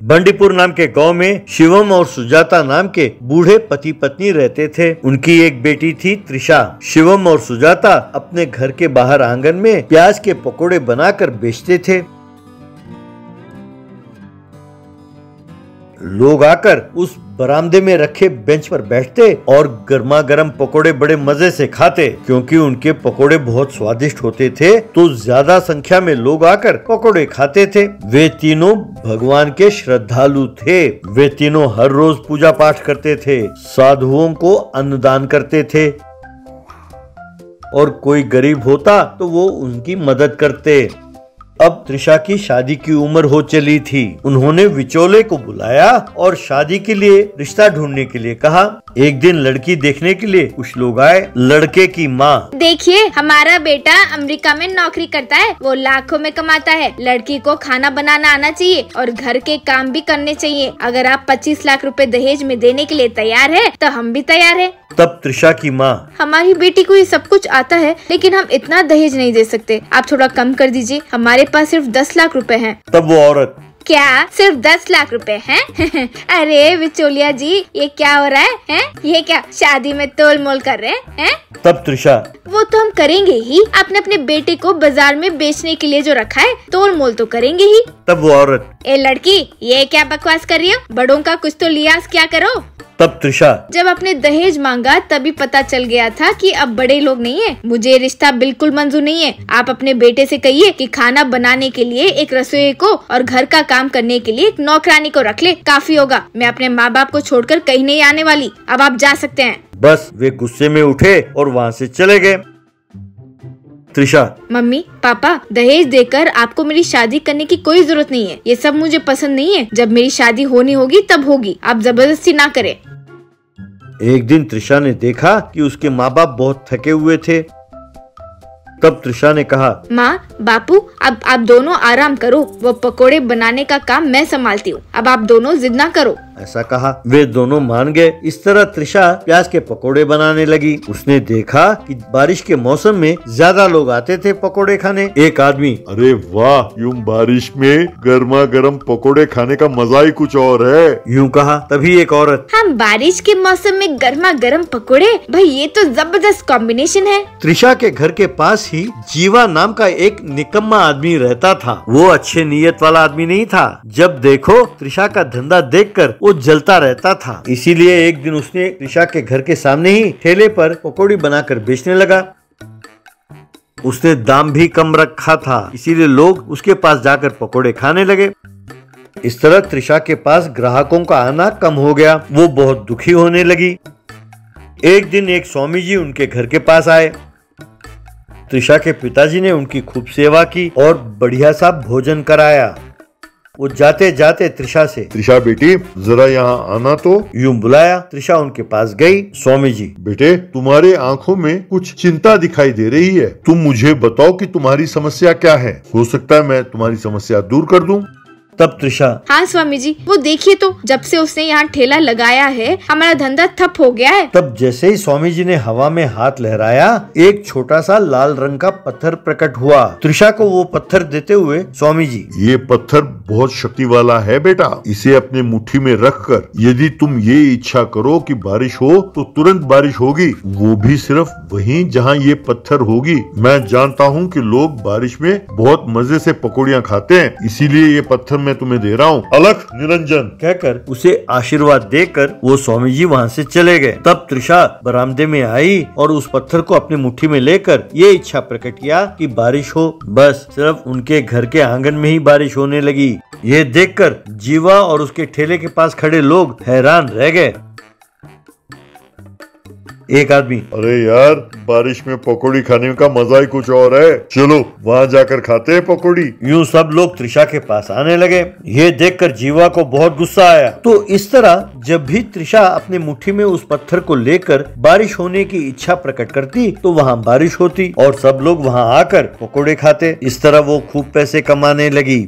बंडीपुर नाम के गांव में शिवम और सुजाता नाम के बूढ़े पति पत्नी रहते थे। उनकी एक बेटी थी त्रिशा। शिवम और सुजाता अपने घर के बाहर आंगन में प्याज के पकोड़े बनाकर बेचते थे। लोग आकर उस बरामदे में रखे बेंच पर बैठते और गर्मा गर्म पकोड़े बड़े मजे से खाते। क्योंकि उनके पकोड़े बहुत स्वादिष्ट होते थे तो ज्यादा संख्या में लोग आकर पकोड़े खाते थे। वे तीनों भगवान के श्रद्धालु थे। वे तीनों हर रोज पूजा पाठ करते थे, साधुओं को अन्नदान करते थे और कोई गरीब होता तो वो उनकी मदद करते। अब त्रिशा की शादी की उम्र हो चली थी। उन्होंने विचोले को बुलाया और शादी के लिए रिश्ता ढूंढने के लिए कहा। एक दिन लड़की देखने के लिए कुछ लोग आए। लड़के की माँ, देखिए हमारा बेटा अमेरिका में नौकरी करता है, वो लाखों में कमाता है। लड़की को खाना बनाना आना चाहिए और घर के काम भी करने चाहिए। अगर आप 25 लाख रुपए दहेज में देने के लिए तैयार है तो हम भी तैयार है। तब त्रिशा की माँ, हमारी बेटी को ये सब कुछ आता है लेकिन हम इतना दहेज नहीं दे सकते, आप थोड़ा कम कर दीजिए, हमारे पास सिर्फ 10 लाख रुपए हैं। तब वो औरत, क्या सिर्फ 10 लाख रुपए हैं? अरे बिचौलिया जी ये क्या हो रहा है? ये क्या शादी में तोल मोल कर रहे हैं? तब त्रिशा, वो तो हम करेंगे ही, आपने अपने बेटे को बाजार में बेचने के लिए जो रखा है तोल मोल तो करेंगे ही। तब वो औरत, ए लड़की ये क्या बकवास कर रही हो, बड़ों का कुछ तो लिहाज क्या करो। तब त्रिशा, जब आपने दहेज मांगा तभी पता चल गया था कि अब बड़े लोग नहीं है, मुझे रिश्ता बिल्कुल मंजूर नहीं है। आप अपने बेटे से कहिए कि खाना बनाने के लिए एक रसोई को और घर का काम करने के लिए एक नौकरानी को रख ले, काफी होगा। मैं अपने माँ बाप को छोड़कर कहीं नहीं आने वाली, अब आप जा सकते हैं। बस वे गुस्से में उठे और वहाँ से चले गए। त्रिशा, मम्मी पापा दहेज देकर आपको मेरी शादी करने की कोई जरूरत नहीं है, ये सब मुझे पसंद नहीं है। जब मेरी शादी होनी होगी तब होगी, आप जबरदस्ती ना करें। एक दिन त्रिशा ने देखा कि उसके माँ बाप बहुत थके हुए थे। तब त्रिशा ने कहा, माँ बापू अब आप दोनों आराम करो, वो पकोड़े बनाने का काम मैं संभालती हूँ, अब आप दोनों जिद ना करो। ऐसा कहा। वे दोनों मान गए। इस तरह त्रिशा प्याज के पकोड़े बनाने लगी। उसने देखा कि बारिश के मौसम में ज्यादा लोग आते थे पकोड़े खाने। एक आदमी, अरे वाह, यूं बारिश में गर्मा गर्म पकोड़े खाने का मजा ही कुछ और है, यूं कहा। तभी एक औरत, हम बारिश के मौसम में गर्मा गर्म पकोड़े, भाई ये तो जबरदस्त कॉम्बिनेशन है। त्रिशा के घर के पास ही जीवा नाम का एक निकम्मा आदमी रहता था। वो अच्छे नीयत वाला आदमी नहीं था। जब देखो त्रिशा का धंधा देखकर वो जलता रहता था। इसीलिए एक दिन उसने त्रिशा के घर के सामने ही ठेले पर पकौड़ी बनाकर बेचने लगा। उसने दाम भी कम रखा था, इसीलिए लोग उसके पास जाकर पकौड़े खाने लगे। इस तरह त्रिशा के पास ग्राहकों का आना कम हो गया। वो बहुत दुखी होने लगी। एक दिन एक स्वामी जी उनके घर के पास आए। त्रिशा के पिताजी ने उनकी खूब सेवा की और बढ़िया सा भोजन कराया। वो जाते जाते त्रिशा से, त्रिशा बेटी जरा यहाँ आना तो, यूं बुलाया। त्रिशा उनके पास गई। स्वामी जी, बेटे तुम्हारे आंखों में कुछ चिंता दिखाई दे रही है, तुम मुझे बताओ कि तुम्हारी समस्या क्या है, हो सकता है मैं तुम्हारी समस्या दूर कर दूं। तब त्रिशा, हाँ स्वामी जी, वो देखिए तो जब से उसने यहाँ ठेला लगाया है हमारा धंधा ठप हो गया है। तब जैसे ही स्वामी जी ने हवा में हाथ लहराया, एक छोटा सा लाल रंग का पत्थर प्रकट हुआ। त्रिशा को वो पत्थर देते हुए स्वामी जी, ये पत्थर बहुत शक्ति वाला है बेटा, इसे अपने मुट्ठी में रखकर यदि तुम ये इच्छा करो कि बारिश हो तो तुरंत बारिश होगी, वो भी सिर्फ वहीं जहाँ ये पत्थर होगी। मैं जानता हूँ कि लोग बारिश में बहुत मजे से पकौड़ियाँ खाते हैं, इसीलिए ये पत्थर मैं तुम्हें दे रहा हूँ। अलख निरंजन कहकर उसे आशीर्वाद देकर वो स्वामी जी वहाँ से चले गए। तब त्रिशा बरामदे में आई और उस पत्थर को अपनी मुट्ठी में लेकर ये इच्छा प्रकट किया कि बारिश हो। बस सिर्फ उनके घर के आंगन में ही बारिश होने लगी। ये देखकर जीवा और उसके ठेले के पास खड़े लोग हैरान रह गए। एक आदमी, अरे यार बारिश में पकौड़ी खाने का मजा ही कुछ और है, चलो वहाँ जाकर खाते हैं पकौड़ी। यूं सब लोग त्रिशा के पास आने लगे। ये देखकर जीवा को बहुत गुस्सा आया। तो इस तरह जब भी त्रिशा अपने मुट्ठी में उस पत्थर को लेकर बारिश होने की इच्छा प्रकट करती तो वहाँ बारिश होती और सब लोग वहाँ आकर पकौड़े खाते। इस तरह वो खूब पैसे कमाने लगी।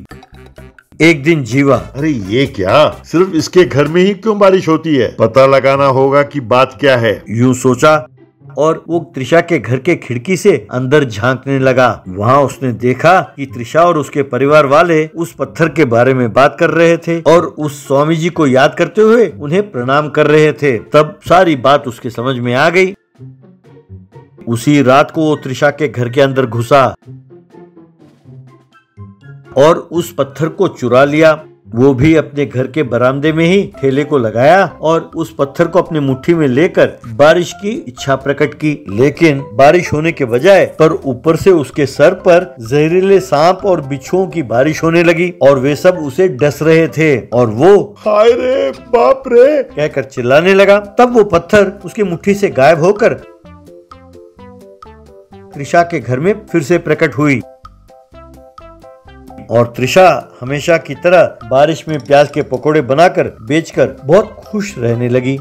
एक दिन जीवा, अरे ये क्या, सिर्फ इसके घर में ही क्यों बारिश होती है, पता लगाना होगा कि बात क्या है। यूं सोचा। और वो त्रिशा के घर के खिड़की से अंदर झांकने लगा। वहाँ उसने देखा कि त्रिशा और उसके परिवार वाले उस पत्थर के बारे में बात कर रहे थे और उस स्वामी जी को याद करते हुए उन्हें प्रणाम कर रहे थे। तब सारी बात उसके समझ में आ गई। उसी रात को वो त्रिशा के घर के अंदर घुसा और उस पत्थर को चुरा लिया। वो भी अपने घर के बरामदे में ही ठेले को लगाया और उस पत्थर को अपनी मुट्ठी में लेकर बारिश की इच्छा प्रकट की। लेकिन बारिश होने के बजाय पर ऊपर से उसके सर पर जहरीले सांप और बिच्छुओं की बारिश होने लगी और वे सब उसे डस रहे थे और वो हाय रे बाप रे कहकर चिल्लाने लगा। तब वो पत्थर उसकी मुट्ठी से गायब होकर त्रिशा के घर में फिर से प्रकट हुई और त्रिशा हमेशा की तरह बारिश में प्याज के पकोड़े बनाकर बेचकर बहुत खुश रहने लगी।